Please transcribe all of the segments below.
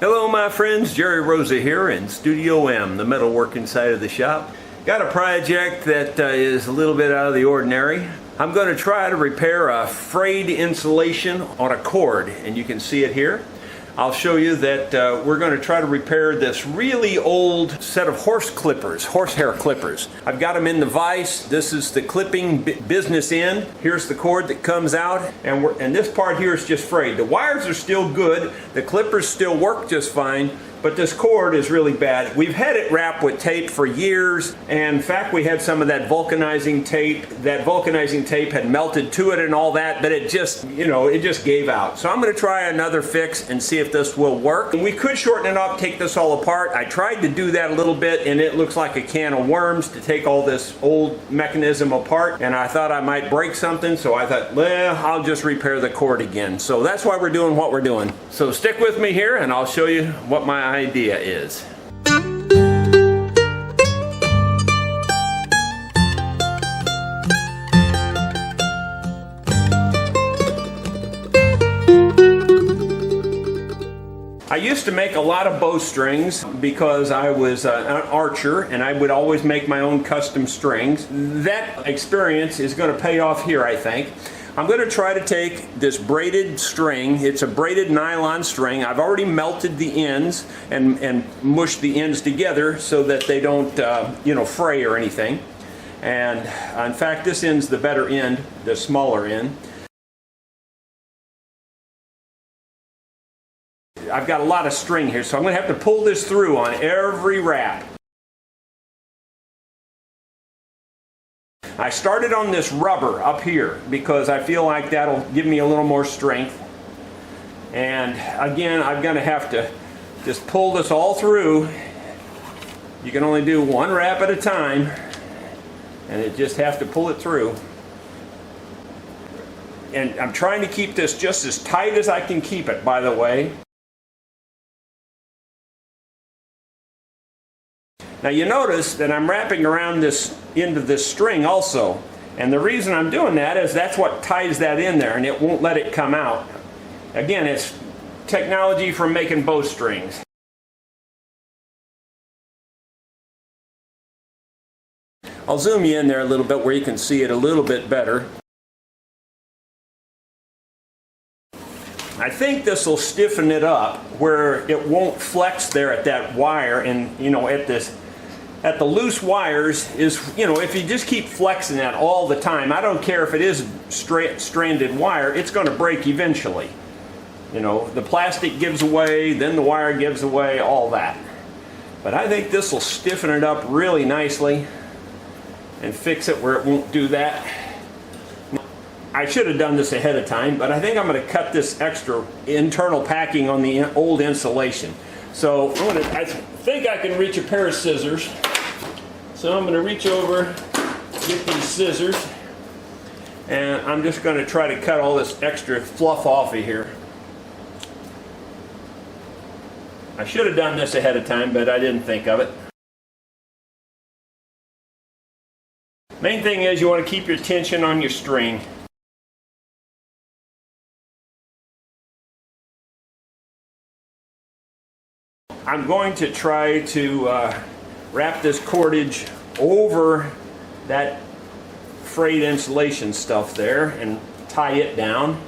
Hello my friends, Jerry Rosa here in Studio M, the metalworking side of the shop. Got a project that is a little bit out of the ordinary. I'm going to try to repair a frayed insulation on a cord, and you can see it here. I'll show you that we're going to try to repair this really old set of horsehair clippers. I've got them in the vise. This is the clipping business end. Here's the cord that comes out, and this part here is just frayed. The wires are still good. The clippers still work just fine, but this cord is really bad. We've had it wrapped with tape for years, and in fact we had some of that vulcanizing tape. That vulcanizing tape had melted to it and all that, but it just, it just gave out. So I'm going to try another fix and see if this will work. And we could shorten it up, take this all apart. I tried to do that a little bit, and it looks like a can of worms to take all this old mechanism apart, and I thought I might break something, so I thought, well, I'll just repair the cord again. So that's why we're doing what we're doing. So stick with me here, and I'll show you what my idea is. I used to make a lot of bowstrings because I was an archer, and I would always make my own custom strings. That experience is going to pay off here, I think. I'm going to try to take this braided string. It's a braided nylon string. I've already melted the ends and mushed the ends together so that they don't fray or anything. And in fact, this end's the better end, the smaller end. I've got a lot of string here, so I'm going to have to pull this through on every wrap. I started on this rubber up here because I feel like that'll give me a little more strength. And again, I'm going to have to just pull this all through. You can only do one wrap at a time, and it just have to pull it through. And I'm trying to keep this just as tight as I can keep it, by the way. Now you notice that I'm wrapping around this end of this string also, and the reason I'm doing that is that's what ties that in there, and it won't let it come out. Again, it's technology for making bowstrings. I'll zoom you in there a little bit where you can see it a little bit better. I think this will stiffen it up where it won't flex there at that wire, and at the loose wires is, if you just keep flexing that all the time, I don't care if it is stranded wire, it's going to break eventually. The plastic gives away, then the wire gives away, all that. But I think this will stiffen it up really nicely and fix it where it won't do that. I should have done this ahead of time, but I think I'm going to cut this extra internal packing on the old insulation. So I think I can reach a pair of scissors. So I'm going to reach over, get these scissors, and I'm just going to try to cut all this extra fluff off of here. I should have done this ahead of time, but I didn't think of it. Main thing is you want to keep your tension on your string. I'm going to try to wrap this cordage over that frayed insulation stuff there and tie it down.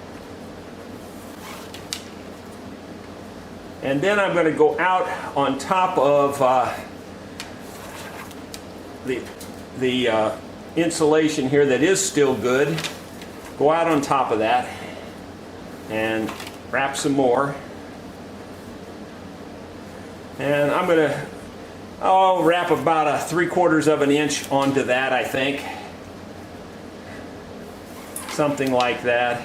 And then I'm going to go out on top of the insulation here that is still good. Go out on top of that and wrap some more. And I'm going to wrap about a 3/4 of an inch onto that, I think. Something like that.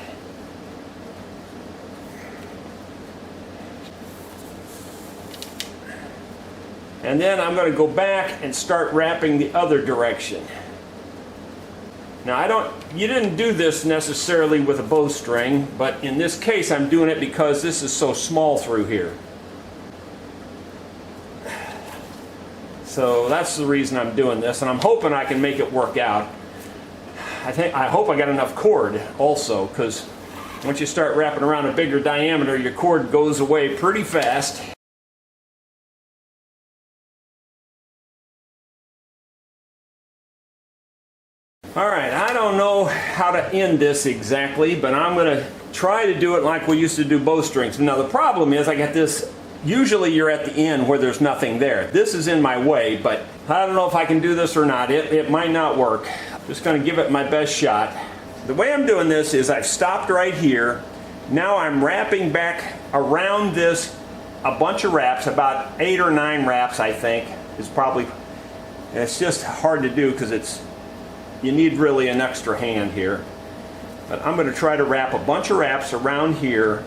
And then I'm going to go back and start wrapping the other direction. Now you didn't do this necessarily with a bowstring, but in this case I'm doing it because this is so small through here. So that's the reason I'm doing this, and I'm hoping I can make it work out. I hope I got enough cord also, because once you start wrapping around a bigger diameter, your cord goes away pretty fast. All right, I don't know how to end this exactly, but I'm going to try to do it like we used to do bowstrings. Now the problem is I got this, usually you're at the end where there's nothing there. This is in my way, but I don't know if I can do this or not. It might not work. Just going to give it my best shot. The way I'm doing this is I've stopped right here. Now I'm wrapping back around this a bunch of wraps, about 8 or 9 wraps I think is probably, and it's just hard to do because you need really an extra hand here. But I'm going to try to wrap a bunch of wraps around here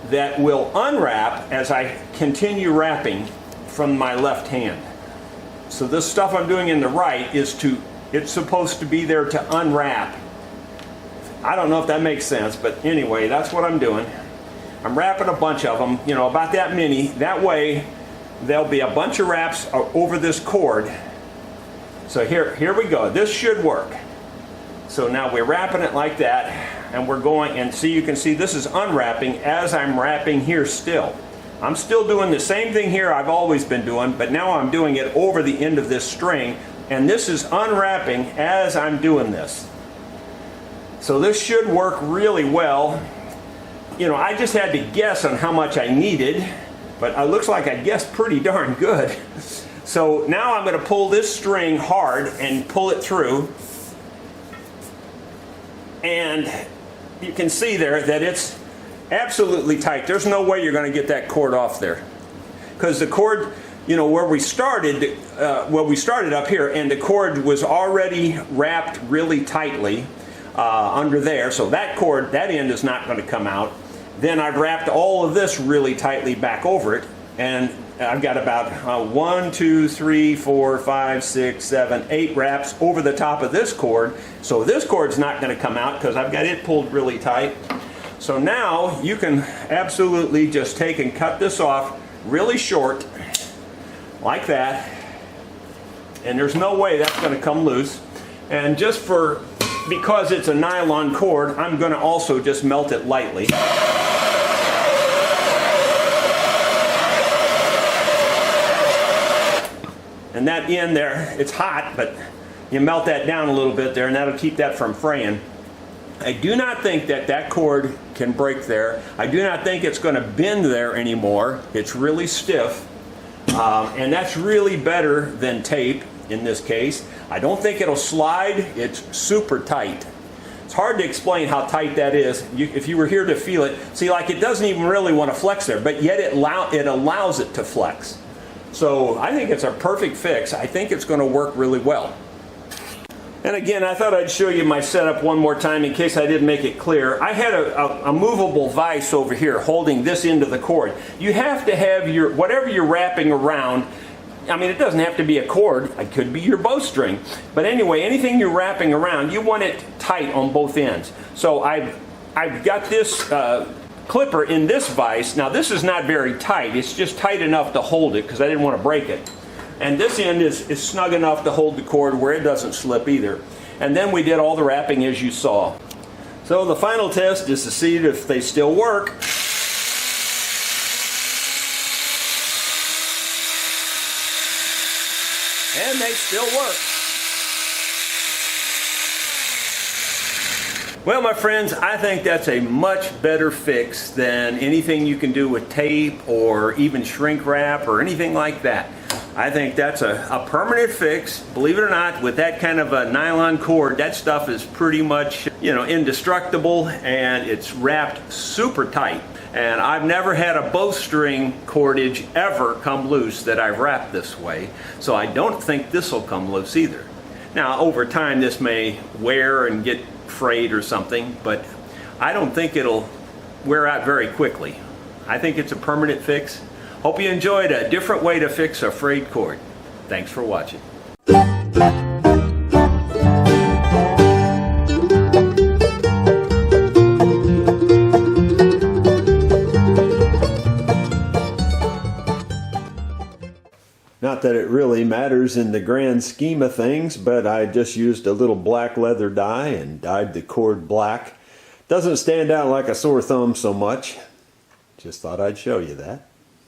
that will unwrap as I continue wrapping from my left hand. So this stuff I'm doing in the right it's supposed to be there to unwrap. I don't know if that makes sense, but anyway, that's what I'm doing. I'm wrapping a bunch of them, about that many. That way there'll be a bunch of wraps over this cord. So here we go. This should work. So now we're wrapping it like that, and we're going, and you can see this is unwrapping as I'm wrapping here still. I'm still doing the same thing here I've always been doing, but now I'm doing it over the end of this string, and this is unwrapping as I'm doing this. So this should work really well. I just had to guess on how much I needed, but it looks like I guessed pretty darn good. So now I'm going to pull this string hard and pull it through. And you can see there that it's absolutely tight. There's no way you're going to get that cord off there. Because the cord, where we started up here, and the cord was already wrapped really tightly under there. So that cord, that end is not going to come out. Then I've wrapped all of this really tightly back over it, and I've got about 1, 2, 3, 4, 5, 6, 7, 8 wraps over the top of this cord. So this cord's not going to come out because I've got it pulled really tight. So now you can absolutely just take and cut this off really short, like that. And there's no way that's going to come loose. And because it's a nylon cord, I'm going to also just melt it lightly. And that end there, it's hot, but you melt that down a little bit there, and that'll keep that from fraying. I do not think that cord can break there. I do not think it's going to bend there anymore. It's really stiff, and that's really better than tape in this case. I don't think it'll slide. It's super tight. It's hard to explain how tight that is. If you were here to feel it, see, like it doesn't even really want to flex there, but yet it allows it to flex. So I think it's a perfect fix. I think it's going to work really well. And again, I thought I'd show you my setup one more time in case I didn't make it clear. I had a movable vise over here holding this end of the cord. You have to have whatever you're wrapping around. I mean, it doesn't have to be a cord. It could be your bowstring. But anyway, anything you're wrapping around, you want it tight on both ends. So I've got this clipper in this vise. Now this is not very tight. It's just tight enough to hold it because I didn't want to break it. And this end is snug enough to hold the cord where it doesn't slip either. And then we did all the wrapping as you saw. So the final test is to see if they still work. And they still work. Well, my friends, I think that's a much better fix than anything you can do with tape or even shrink wrap or anything like that. I think that's a permanent fix. Believe it or not, with that kind of a nylon cord, that stuff is pretty much, indestructible, and it's wrapped super tight. And I've never had a bowstring cordage ever come loose that I've wrapped this way, so I don't think this will come loose either. Now, over time, this may wear and get frayed or something, but I don't think it'll wear out very quickly. I think it's a permanent fix. Hope you enjoyed a different way to fix a frayed cord. Thanks for watching. Not that it really matters in the grand scheme of things, but I just used a little black leather dye and dyed the cord black. Doesn't stand out like a sore thumb so much. Just thought I'd show you that.